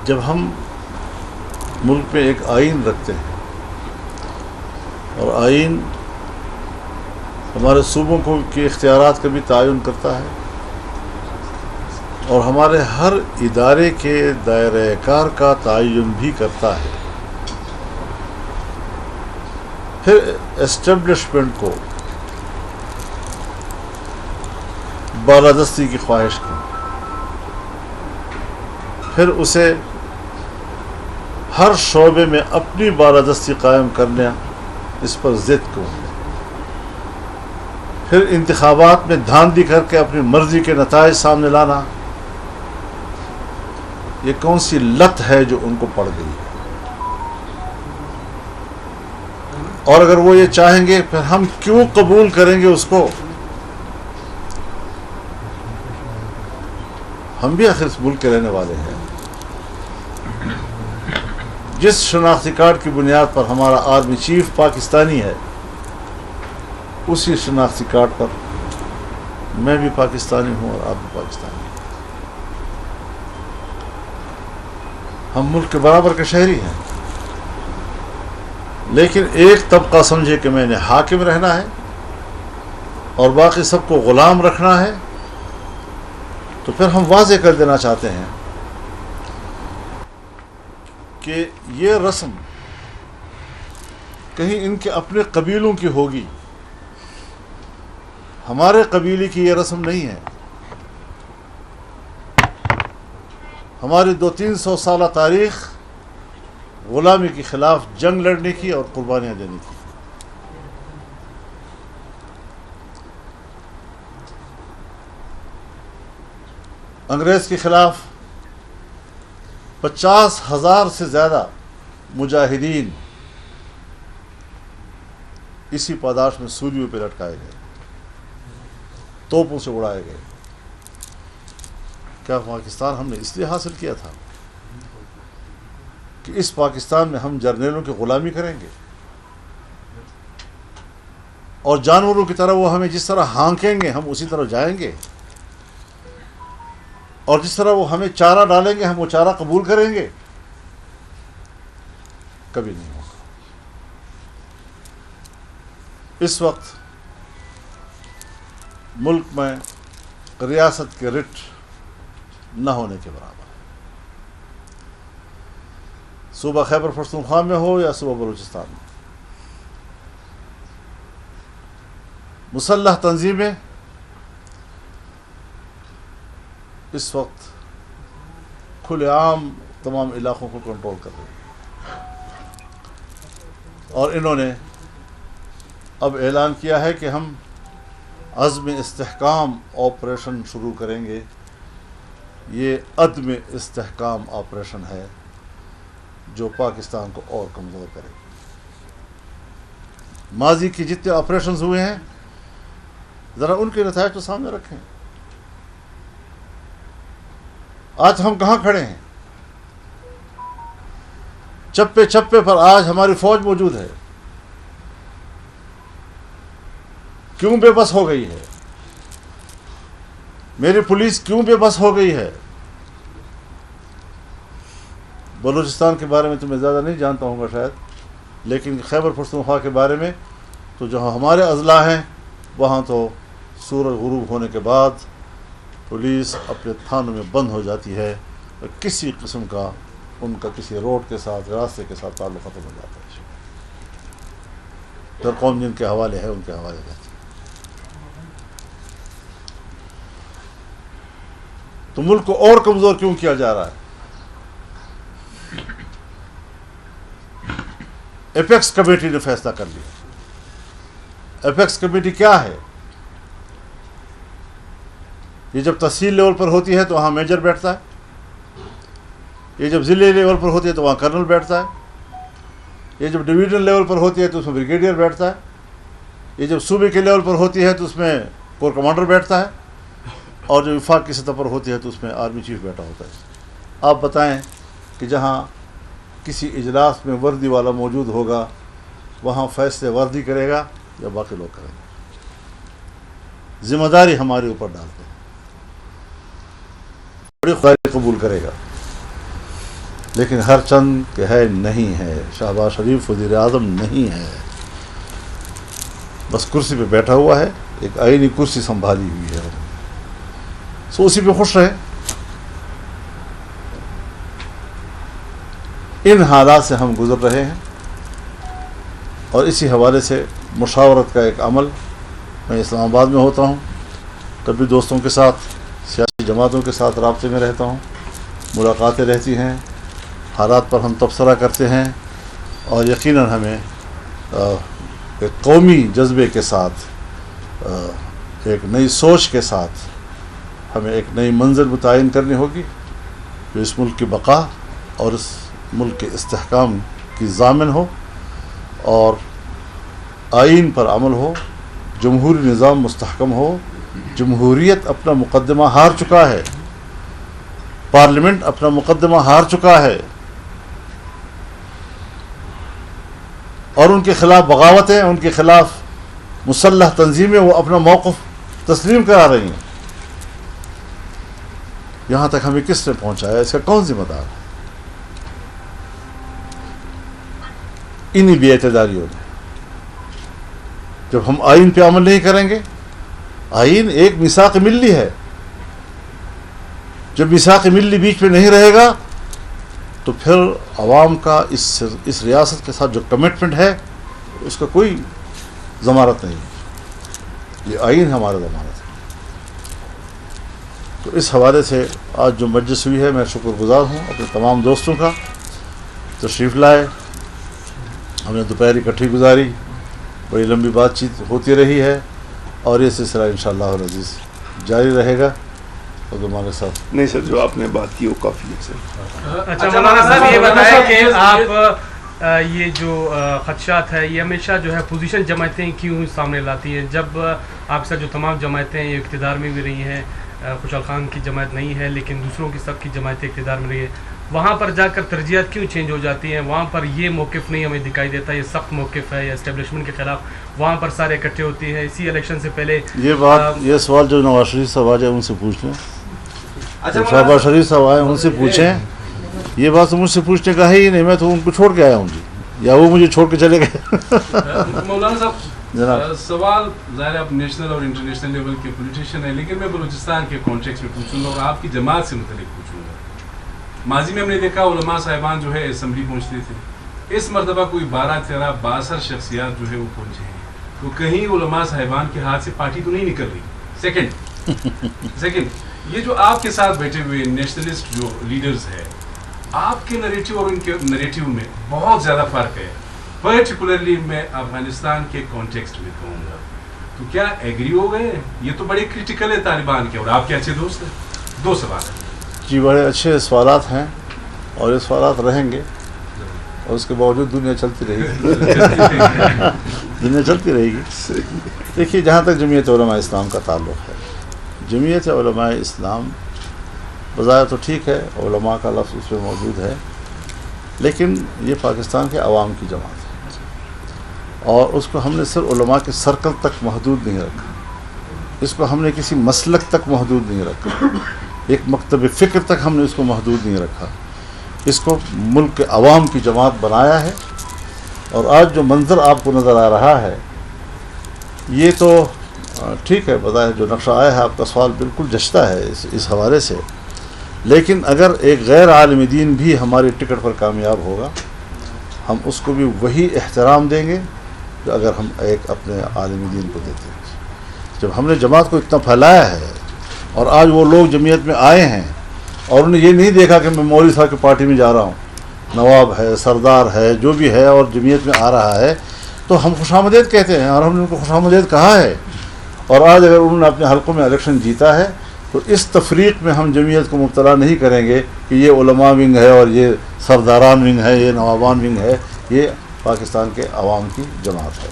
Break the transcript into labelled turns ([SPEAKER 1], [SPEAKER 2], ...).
[SPEAKER 1] جب ہم ملک میں ایک آئین رکھتے ہیں اور آئین ہمارے صوبوں کے اختیارات کا بھی تعین کرتا ہے اور ہمارے ہر ادارے کے دائرۂ کار کا تعین بھی کرتا ہے، پھر اسٹیبلشمنٹ کو، بالادستی کی خواہش کو، پھر اسے ہر شعبے میں اپنی بالادستی قائم کرنا، اس پر ضد کو، پھر انتخابات میں دھاندلی کر کے اپنی مرضی کے نتائج سامنے لانا، یہ کون سی لت ہے جو ان کو پڑ گئی ہے؟ اور اگر وہ یہ چاہیں گے پھر ہم کیوں قبول کریں گے اس کو؟ ہم بھی آخر اس ملک کے رہنے والے ہیں۔ جس شناختی کارڈ کی بنیاد پر ہمارا آرمی چیف پاکستانی ہے، اسی شناختی کارڈ پر میں بھی پاکستانی ہوں اور آپ بھی پاکستانی ہیں۔ ہم ملک کے برابر کے شہری ہیں، لیکن ایک طبقہ سمجھے کہ میں نے حاکم رہنا ہے اور باقی سب کو غلام رکھنا ہے، تو پھر ہم واضح کر دینا چاہتے ہیں کہ یہ رسم کہیں ان کے اپنے قبیلوں کی ہوگی، ہمارے قبیلے کی یہ رسم نہیں ہے۔ ہماری 200-300 سالہ تاریخ غلامی کے خلاف جنگ لڑنے کی اور قربانیاں دینے کی۔ انگریز کے خلاف 50,000 سے زیادہ مجاہدین اسی پاداش میں سولیوں پہ لٹکائے گئے، توپوں سے اڑائے گئے۔ کیا پاکستان ہم نے اس لیے حاصل کیا تھا کہ اس پاکستان میں ہم جرنیلوں کی غلامی کریں گے اور جانوروں کی طرح وہ ہمیں جس طرح ہانکیں گے ہم اسی طرح جائیں گے، اور جس طرح وہ ہمیں چارہ ڈالیں گے ہم وہ چارہ قبول کریں گے؟ کبھی نہیں ہوگا۔ اس وقت ملک میں ریاست کے رٹ نہ ہونے کے برابر ہے، صوبہ خیبر پختونخوا میں ہو یا صوبہ بلوچستان میں۔ مسلح تنظیمیں اس وقت کھلے عام تمام علاقوں کو کنٹرول کر رہی ہیں، اور انہوں نے اب اعلان کیا ہے کہ ہم عزم استحکام آپریشن شروع کریں گے۔ یہ عدم استحکام آپریشن ہے جو پاکستان کو اور کمزور کرے گا۔ ماضی کی جتنے آپریشنز ہوئے ہیں ذرا ان کے نتائج تو سامنے رکھیں۔ آج ہم کہاں کھڑے ہیں؟ چپے چپے پر آج ہماری فوج موجود ہے۔ کیوں بے بس ہو گئی ہے؟ میری پولیس کیوں بے بس ہو گئی ہے؟ بلوچستان کے بارے میں تو میں زیادہ نہیں جانتا ہوں گا شاید، لیکن خیبر پختونخوا کے بارے میں تو جہاں ہمارے اضلاع ہیں وہاں تو سورج غروب ہونے کے بعد پولیس اپنے تھانوں میں بند ہو جاتی ہے اور کسی قسم کا ان کا کسی روڈ کے ساتھ راستے کے ساتھ تعلق ختم ہو جاتا ہے۔ پھر قوم جن کے حوالے ہے ان کے حوالے رہتے ہیں۔ تو ملک کو اور کمزور کیوں کیا جا رہا ہے؟ ایپیکس کمیٹی نے فیصلہ کر لیا۔ ایپیکس کمیٹی کیا ہے؟ یہ جب تحصیل لیول پر ہوتی ہے تو وہاں میجر بیٹھتا ہے، یہ جب ضلع لیول پر ہوتی ہے تو وہاں کرنل بیٹھتا ہے، یہ جب ڈویژن لیول پر ہوتی ہے تو اس میں بریگیڈیئر بیٹھتا ہے، یہ جب صوبے کے لیول پر ہوتی ہے تو اس میں کور کمانڈر بیٹھتا ہے، اور جو وفاق کی سطح پر ہوتی ہے تو اس میں آرمی چیف بیٹھا ہوتا ہے۔ آپ بتائیں کہ جہاں کسی اجلاس میں وردی والا موجود ہوگا وہاں فیصلے وردی کرے گا یا باقی لوگ کریں گے؟ ذمہ داری ہمارے اوپر ڈالتے ہیں، بڑی خدائی قبول کرے گا۔ لیکن ہر چند کہ ہے نہیں ہے. شہباز شریف وزیر اعظم نہیں ہے، بس کرسی پہ بیٹھا ہوا ہے، ایک آئینی کرسی سنبھالی ہوئی ہے، سو اسی پہ خوش رہے. ان حالات سے ہم گزر رہے ہیں، اور اسی حوالے سے مشاورت کا ایک عمل میں اسلام آباد میں ہوتا ہوں، کبھی دوستوں کے ساتھ، سیاسی جماعتوں کے ساتھ رابطے میں رہتا ہوں، ملاقاتیں رہتی ہیں، حالات پر ہم تبصرہ کرتے ہیں، اور یقیناً ہمیں ایک قومی جذبے کے ساتھ، ایک نئی سوچ کے ساتھ ہمیں ایک نئی منزل متعین کرنی ہوگی جو اس ملک کی بقا اور اس ملک کے استحکام کی ضامن ہو، اور آئین پر عمل ہو، جمہوری نظام مستحکم ہو. جمہوریت اپنا مقدمہ ہار چکا ہے، پارلیمنٹ اپنا مقدمہ ہار چکا ہے، اور ان کے خلاف بغاوتیں، ان کے خلاف مسلح تنظیمیں وہ اپنا موقف تسلیم کرا رہی ہیں. یہاں تک ہمیں کس نے پہنچایا؟ اس کا کون ذمہ دار ہے؟ انہی بے اعتداریوں نے. جب ہم آئین پہ عمل نہیں کریں گے، آئین ایک میثاق ملی ہے، جب میثاق ملی بیچ میں نہیں رہے گا تو پھر عوام کا اس ریاست کے ساتھ جو کمٹمنٹ ہے اس کا کوئی ضمانت نہیں. یہ آئین ہمارا ضمانت ہے. تو اس حوالے سے آج جو مجلس ہوئی ہے، میں شکر گزار ہوں اپنے تمام دوستوں کا، تشریف لائے، ہم نے دوپہر اکٹھی گزاری، بڑی لمبی بات چیت ہوتی رہی ہے، اور یہ سلسلہ انشاءاللہ العزیز جاری رہے گا. اور ہمارے ساتھ
[SPEAKER 2] نہیں سر، جو آپ نے بات کی وہ کافی ہے سر.
[SPEAKER 3] اچھا مولانا صاحب یہ بتائیں کہ آپ یہ جو خدشات ہے یہ ہمیشہ جو ہے پوزیشن جماعتیں کیوں سامنے لاتی ہیں، جب آپ کے ساتھ جو تمام جماعتیں یہ اقتدار میں بھی رہی ہیں، خوشحال خان کی جماعت نہیں ہے لیکن دوسروں کی سب کی جماعتیں اقتدار میں رہی ہیں، وہاں پر جا کر ترجیحات کیوں چینج ہو جاتی ہیں؟ وہاں پر یہ موقف نہیں ہمیں دکھائی دیتا، یہ سخت موقف ہے یا اسٹیبلشمنٹ کے خلاف، وہاں پر سارے اکٹھے ہوتی ہیں. اسی الیکشن سے پہلے
[SPEAKER 1] یہ سوال جو نواز شریف صاحب آ جائے ان سے پوچھ لیں، شہباز شریف صاحب آئے ان سے پوچھیں. یہ بات تو مجھ سے پوچھنے کا ہے ہی نہیں، میں تو ان کو چھوڑ کے آیا ہوں جی، یا وہ مجھے چھوڑ کے چلے گئے.
[SPEAKER 4] مولانا صاحب سوال ظاہر آپ نیشنل اور انٹرنیشنل لیول کے پولیٹیشین ہیں، لیکن میں بلوچستان کے کانٹیکسٹ میں پوچھوں گا اور آپ کی جماعت سے متعلق پوچھوں گا. ماضی میں ہم نے دیکھا علماء صاحبان جو ہے اسمبلی پہنچتے تھے، اس مرتبہ کوئی 12-13-62 شخصیات جو ہے وہ پہنچے ہیں، تو کہیں علماء صاحبان کے ہاتھ سے پارٹی تو نہیں نکل رہی؟ سیکنڈ یہ جو آپ کے ساتھ بیٹھے ہوئے نیشنلسٹ جو لیڈرز ہیں، آپ کے نریٹیو اور ان کے نریٹیو میں بہت زیادہ فرق ہے، پرٹیکولرلی میں افغانستان کے کانٹیکسٹ میں کہوں گا. تو کیا ایگری ہو گئے؟ یہ تو بڑے کرٹیکل ہے طالبان کے، اور آپ کے اچھے دوست ہیں. 2 سوال ہیں
[SPEAKER 1] جی، بڑے اچھے سوالات ہیں، اور یہ سوالات رہیں گے، اور اس کے باوجود دنیا چلتی رہے گی. دنیا چلتی رہے گی. دیکھیے، جہاں تک جمعیت علماء اسلام کا تعلق ہے، جمعیت علماء اسلام بظاہر تو ٹھیک ہے، علماء کا لفظ اس میں موجود ہے، لیکن یہ پاکستان کے عوام کی جماعت ہے، اور اس کو ہم نے صرف علماء کے سرکل تک محدود نہیں رکھا، اس کو ہم نے کسی مسلک تک محدود نہیں رکھا، ایک مکتب فکر تک ہم نے اس کو محدود نہیں رکھا، اس کو ملک کے عوام کی جماعت بنایا ہے. اور آج جو منظر آپ کو نظر آ رہا ہے یہ تو ٹھیک ہے، بظاہر جو نقشہ آیا ہے، آپ کا سوال بالکل جچتا ہے اس حوالے سے، لیکن اگر ایک غیر عالم دین بھی ہماری ٹکٹ پر کامیاب ہوگا، ہم اس کو بھی وہی احترام دیں گے جو اگر ہم ایک اپنے عالم دین کو دیتے ہیں. جب ہم نے جماعت کو اتنا پھیلایا ہے، اور آج وہ لوگ جمعیت میں آئے ہیں اور انہوں نے یہ نہیں دیکھا کہ میں مولوی صاحب کی پارٹی میں جا رہا ہوں، نواب ہے، سردار ہے، جو بھی ہے، اور جمعیت میں آ رہا ہے، تو ہم خوش آمدید کہتے ہیں، اور ہم نے ان کو خوش آمدید کہا ہے. اور آج اگر انہوں نے اپنے حلقوں میں الیکشن جیتا ہے تو اس تفریق میں ہم جمعیت کو مبتلا نہیں کریں گے کہ یہ علماء ونگ ہے اور یہ سرداران ونگ ہے، یہ نوابان ونگ ہے. یہ پاکستان کے عوام کی جماعت ہے.